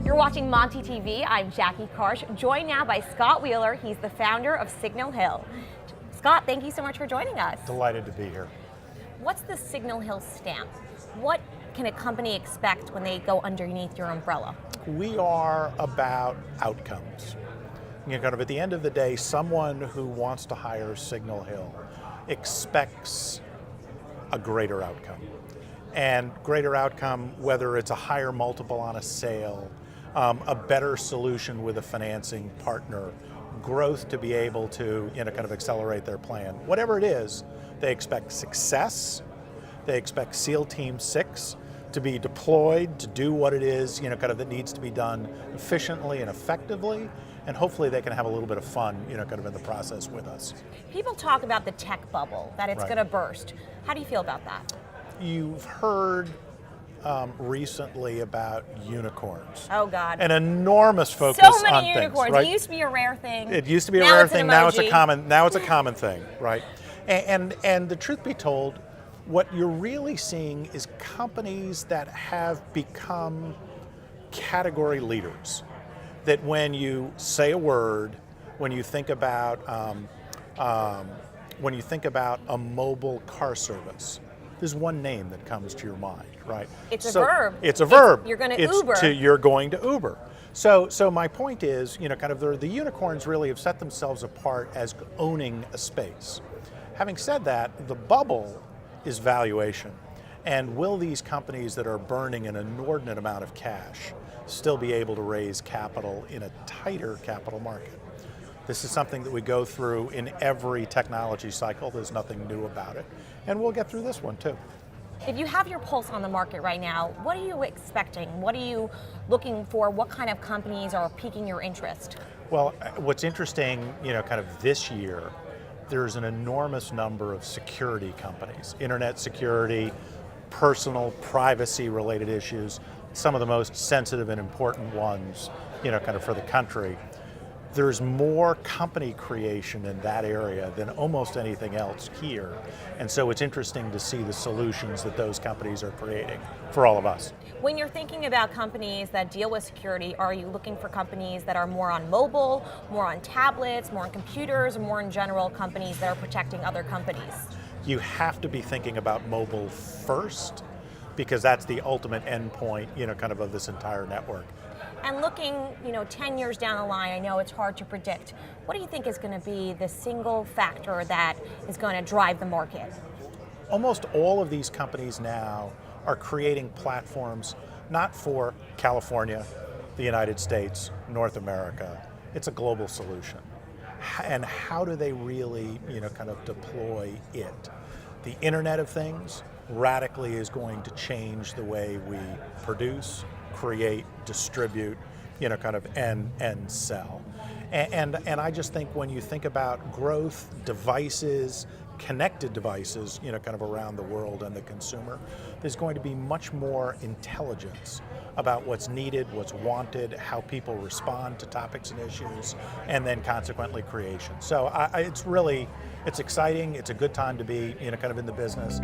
You're watching MontyTV. I'm Jacki Karsh, joined now by Scott Wieler. He's the founder of Signal Hill. Scott, thank you so much for joining us. Delighted to be here. What's the Signal Hill stamp? What can a company expect when they go underneath your umbrella? We are about outcomes. Kind of at the end of the day, someone who wants to hire Signal Hill expects a greater outcome. And greater outcome, whether it's a higher multiple on a sale, a better solution with a financing partner, growth to be able to kind of accelerate their plan. Whatever it is, they expect success. They expect SEAL Team 6 to be deployed to do what it is kind of that needs to be done efficiently and effectively, and hopefully they can have a little bit of fun kind of in the process with us. People talk about the tech bubble, that it's Right. going to burst. How do you feel about that? You've heard recently about unicorns. Oh God. An enormous focus So many on unicorns. things, right? It used to be a rare thing. It used to be a Now rare it's an thing. Now it's a emoji. common thing, right? And the truth be told, what you're really seeing is companies that have become category leaders. That when you say a word, when you think about a mobile car service, there's one name that comes to your mind, right? It's a verb. It's a verb. You're going to Uber. You're going to Uber. So my point is, kind of the unicorns really have set themselves apart as owning a space. Having said that, the bubble is valuation. And will these companies that are burning an inordinate amount of cash still be able to raise capital in a tighter capital market? This is something that we go through in every technology cycle. There's nothing new about it. And we'll get through this one too. If you have your pulse on the market right now, what are you expecting? What are you looking for? What kind of companies are piquing your interest? Well, what's interesting, kind of this year, there's an enormous number of security companies, internet security, personal privacy related issues, some of the most sensitive and important ones, kind of for the country. There's more company creation in that area than almost anything else here. And so it's interesting to see the solutions that those companies are creating for all of us. When you're thinking about companies that deal with security, are you looking for companies that are more on mobile, more on tablets, more on computers, or more in general companies that are protecting other companies? You have to be thinking about mobile first, because that's the ultimate endpoint, kind of this entire network. And looking, 10 years down the line, I know it's hard to predict. What do you think is going to be the single factor that is going to drive the market? Almost all of these companies now are creating platforms not for California, the United States, North America. It's a global solution. And how do they really, kind of deploy it? The Internet of Things radically is going to change the way we produce, create, distribute, kind of and sell. And I just think when you think about growth, devices, connected devices, kind of around the world and the consumer, there's going to be much more intelligence about what's needed, what's wanted, how people respond to topics and issues, and then consequently creation. So it's exciting. It's a good time to be, kind of in the business.